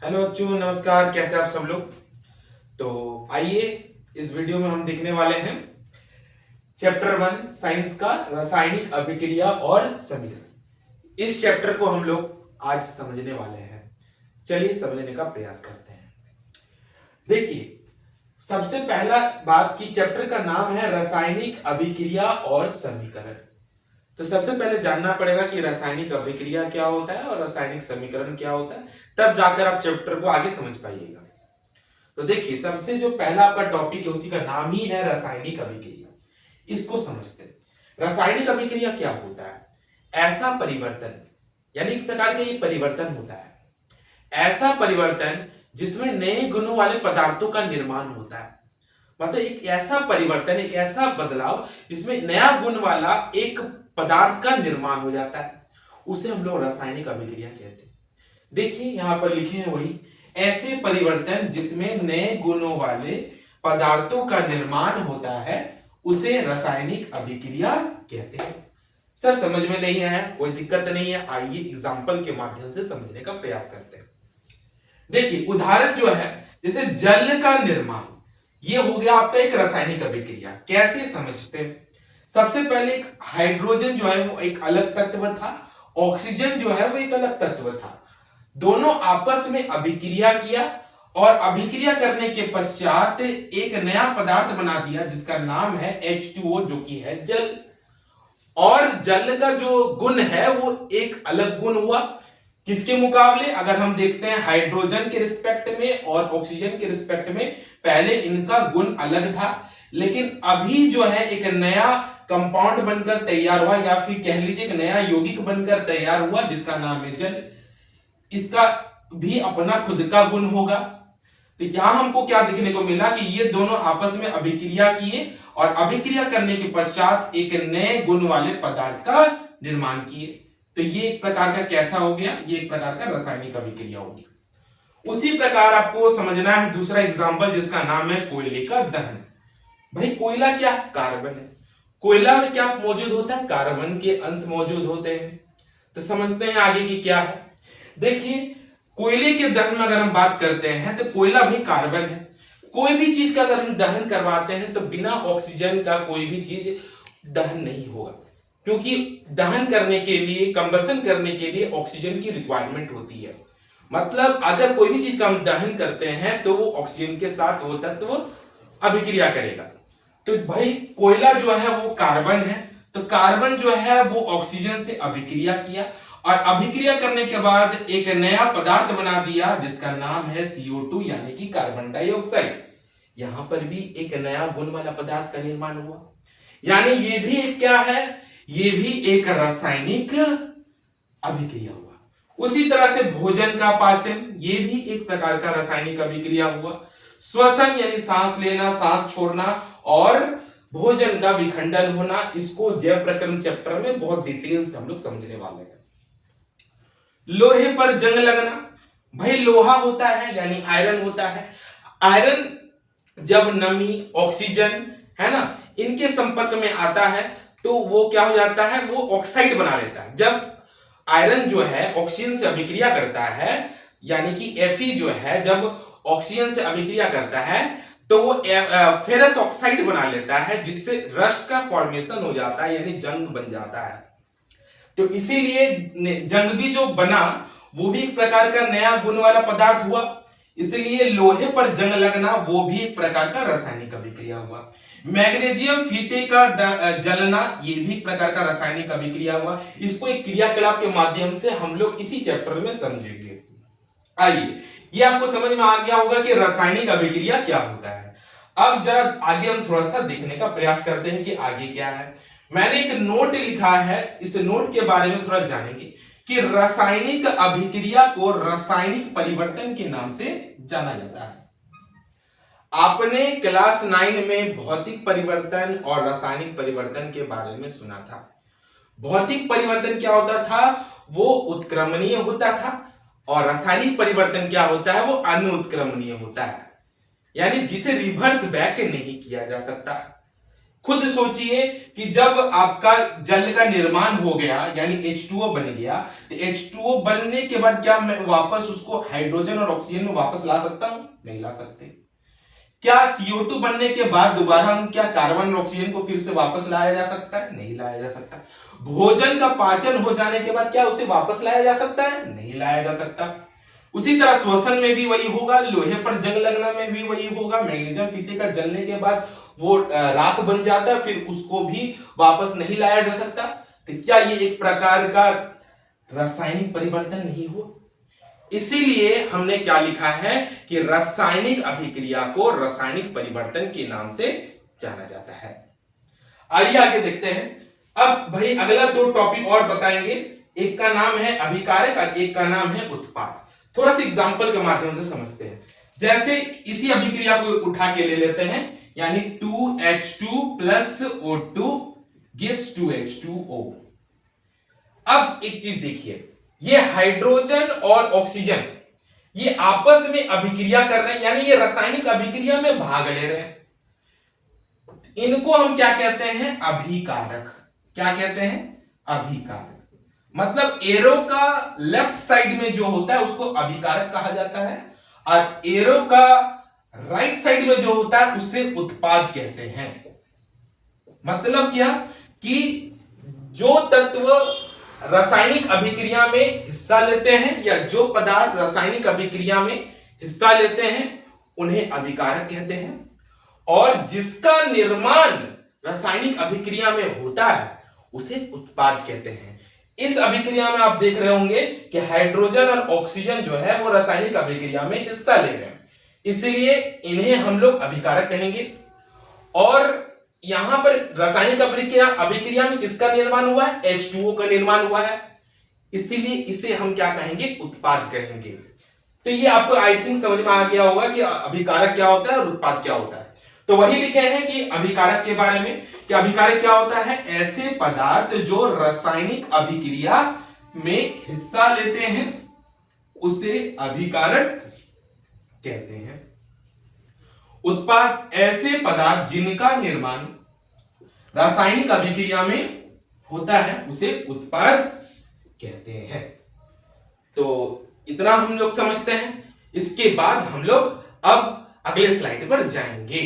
Hello बच्चों, नमस्कार। कैसे आप सब लोग। तो आइए इस वीडियो में हम देखने वाले हैं चैप्टर 1 साइंस का रासायनिक अभिक्रिया और समीकरण। इस चैप्टर को हम लोग आज समझने वाले हैं। चलिए समझने का प्रयास करते हैं। देखिए, सबसे पहला बात कि चैप्टर का नाम है रासायनिक अभिक्रिया और समीकरण। तो सबसे पहले जानना पड़ेगा कि रासायनिक अभिक्रिया क्या होता है और रासायनिक समीकरण क्या होता है, तब जाकर आप चैप्टर को आगे समझ पाइएगा। तो देखिए, सबसे जो पहला आपका टॉपिक है उसी का नाम ही है रासायनिक अभिक्रिया। इसको समझते हैं। रासायनिक अभिक्रिया क्या होता है? ऐसा परिवर्तन, यानी एक प्रकार का ये परिवर्तन होता है, ऐसा परिवर्तन जिसमें नए गुणों वाले पदार्थों का निर्माण होता है। मतलब एक ऐसा परिवर्तन, एक ऐसा बदलाव जिसमें नया गुण वाला एक पदार्थ का निर्माण हो जाता है, उसे हम लोग रासायनिक अभिक्रिया कहते हैं। देखिए यहां पर लिखे हैं वही, ऐसे परिवर्तन जिसमें नए गुणों वाले पदार्थों का निर्माण होता है उसे रासायनिक अभिक्रिया कहते हैं। सर समझ में नहीं आया? कोई दिक्कत नहीं है, आइए एग्जाम्पल के माध्यम से समझने का प्रयास करते हैं। देखिए उदाहरण जो है, जैसे जल का निर्माण, ये हो गया आपका एक रासायनिक अभिक्रिया। कैसे समझते हैं? सबसे पहले एक हाइड्रोजन जो है वो एक अलग तत्व था, ऑक्सीजन जो है वो एक अलग तत्व था। दोनों आपस में अभिक्रिया किया और अभिक्रिया करने के पश्चात एक नया पदार्थ बना दिया जिसका नाम है H2O, जो कि है जल। और जल का जो गुण है वो एक अलग गुण हुआ। किसके मुकाबले? अगर हम देखते हैं हाइड्रोजन के रिस्पेक्ट में और ऑक्सीजन के रिस्पेक्ट में, पहले इनका गुण अलग था, लेकिन अभी जो है एक नया कंपाउंड बनकर तैयार हुआ, या फिर कह लीजिए एक नया यौगिक बनकर तैयार हुआ जिसका नाम है जल। इसका भी अपना खुद का गुण होगा। तो यहां हमको क्या देखने को मिला कि ये दोनों आपस में अभिक्रिया किए और अभिक्रिया करने के पश्चात एक नए गुण वाले पदार्थ का निर्माण किए। तो ये एक प्रकार का कैसा हो गया? ये एक प्रकार का रासायनिक अभिक्रिया होगी। उसी प्रकार आपको समझना है दूसरा एग्जाम्पल जिसका नाम है कोयले का दहन। भाई कोयला क्या है? कार्बन है। कोयला में क्या मौजूद होता है? कार्बन के अंश मौजूद होते हैं। तो समझते हैं आगे की क्या है। देखिए कोयले के दहन में अगर हम बात करते हैं तो कोयला भी कार्बन है। कोई भी चीज का अगर हम दहन करवाते हैं तो बिना ऑक्सीजन का कोई भी चीज दहन नहीं होगा, क्योंकि दहन करने के लिए, कंबसन करने के लिए ऑक्सीजन की रिक्वायरमेंट होती है। मतलब अगर कोई भी चीज का हम दहन करते हैं तो वो ऑक्सीजन के साथ वो तत्व अभिक्रिया करेगा। तो भाई कोयला जो है वो कार्बन है, तो कार्बन जो है वो ऑक्सीजन से अभिक्रिया किया और अभिक्रिया करने के बाद एक नया पदार्थ बना दिया जिसका नाम है CO2, यानी कि कार्बन डाइऑक्साइड। यहां पर भी एक नया गुण वाला पदार्थ का निर्माण हुआ, यानी ये भी एक क्या है? ये भी एक रासायनिक अभिक्रिया हुआ। उसी तरह से भोजन का पाचन, ये भी एक प्रकार का रासायनिक अभिक्रिया हुआ। श्वसन यानी सांस लेना, सांस छोड़ना, और भोजन का विखंडन होना, इसको जैव प्रक्रम चैप्टर में बहुत डिटेल से हम लोग समझने वाले हैं। लोहे पर जंग लगना, भाई लोहा होता है यानी आयरन होता है। आयरन जब नमी, ऑक्सीजन है ना, इनके संपर्क में आता है तो वो क्या हो जाता है? वो ऑक्साइड बना लेता है। जब आयरन जो है ऑक्सीजन से अभिक्रिया करता है, यानी कि Fe जो है जब ऑक्सीजन से अभिक्रिया करता है तो वो फेरस ऑक्साइड बना लेता है, जिससे रस्ट का फॉर्मेशन हो जाता है, यानी जंग बन जाता है। तो इसीलिए जंग भी जो बना वो भी एक प्रकार का नया गुण वाला पदार्थ हुआ। इसलिए लोहे पर जंग लगना वो भी एक प्रकार का रासायनिक अभिक्रिया हुआ। मैग्नीशियम फीते का जलना, ये भी एक प्रकार का रासायनिक अभिक्रिया हुआ। इसको एक क्रियाकलाप के माध्यम से हम लोग इसी चैप्टर में समझेंगे। आइए, ये आपको समझ में आ गया होगा कि रासायनिक अभिक्रिया क्या होता है। अब जरा आगे हम थोड़ा सा देखने का प्रयास करते हैं कि आगे क्या है। मैंने एक नोट लिखा है, इस नोट के बारे में थोड़ा जानेंगे कि रासायनिक अभिक्रिया को रासायनिक परिवर्तन के नाम से जाना जाता है। आपने क्लास 9 में भौतिक परिवर्तन और रासायनिक परिवर्तन के बारे में सुना था। भौतिक परिवर्तन क्या होता था? वो उत्क्रमणीय होता था, और रासायनिक परिवर्तन क्या होता है? वो अनुत्क्रमणीय होता है, यानी जिसे रिवर्स बैक नहीं किया जा सकता। खुद सोचिए कि जब आपका जल का निर्माण हो गया यानी H2O बन गया, तो H2O बनने के बाद क्या मैं वापस उसको हाइड्रोजन और ऑक्सीजन में वापस ला सकता हूं? नहीं ला सकते। क्या CO2 बनने के बाद दोबारा हम क्या कार्बन और ऑक्सीजन को फिर से वापस लाया जा सकता है? नहीं लाया जा सकता। भोजन का पाचन हो जाने के बाद क्या उसे वापस लाया जा सकता है? नहीं लाया जा सकता। उसी तरह श्वसन में भी वही होगा, लोहे पर जंग लगना में भी वही होगा, मैग्नीशियम फीते का जलने के बाद वो राख बन जाता है, फिर उसको भी वापस नहीं लाया जा सकता। तो क्या ये एक प्रकार का रासायनिक परिवर्तन नहीं हुआ? इसीलिए हमने क्या लिखा है कि रासायनिक अभिक्रिया को रासायनिक परिवर्तन के नाम से जाना जाता है। आइए आगे देखते हैं। अब भाई अगला 2 टॉपिक और बताएंगे, एक का नाम है अभिकारक और एक का नाम है उत्पाद। थोड़ा सा एग्जांपल के माध्यम से समझते हैं। जैसे इसी अभिक्रिया को उठा के ले लेते हैं, यानी 2H2 plus O2 gives 2H2O। अब एक चीज देखिए, ये हाइड्रोजन और ऑक्सीजन ये आपस में अभिक्रिया कर रहे हैं, यानी ये रासायनिक अभिक्रिया में भाग ले रहे हैं। इनको हम क्या कहते हैं? अभिकारक। क्या कहते हैं? अभिकारक। मतलब एरो का लेफ्ट साइड में जो होता है उसको अभिकारक कहा जाता है, और एरो का राइट साइड में जो होता है उसे उत्पाद कहते हैं। मतलब क्या कि जो तत्व रासायनिक अभिक्रिया में हिस्सा लेते हैं या जो पदार्थ रासायनिक अभिक्रिया में हिस्सा लेते हैं उन्हें अभिकारक कहते हैं, और जिसका निर्माण रासायनिक अभिक्रिया में होता है उसे उत्पाद कहते हैं। इस अभिक्रिया में आप देख रहे होंगे कि हाइड्रोजन और ऑक्सीजन जो है वो रासायनिक अभिक्रिया में हिस्सा ले रहे हैं, इसलिए इन्हें हम लोग अभिकारक कहेंगे। और यहां पर रासायनिक अभिक्रिया में किसका निर्माण हुआ है? H2O का निर्माण हुआ है, इसीलिए इसे हम क्या कहेंगे? उत्पाद कहेंगे। तो ये आपको आई थिंक समझ में आ गया होगा कि अभिकारक क्या होता है और उत्पाद क्या होता है। तो वही लिखे हैं कि अभिकारक के बारे में कि अभिकारक क्या होता है? ऐसे पदार्थ जो रासायनिक अभिक्रिया में हिस्सा लेते हैं उसे अभिकारक कहते हैं। उत्पाद ऐसे पदार्थ जिनका निर्माण रासायनिक अभिक्रिया में होता है उसे उत्पाद कहते हैं। तो इतना हम लोग समझते हैं। इसके बाद हम लोग अब अगले स्लाइड पर जाएंगे।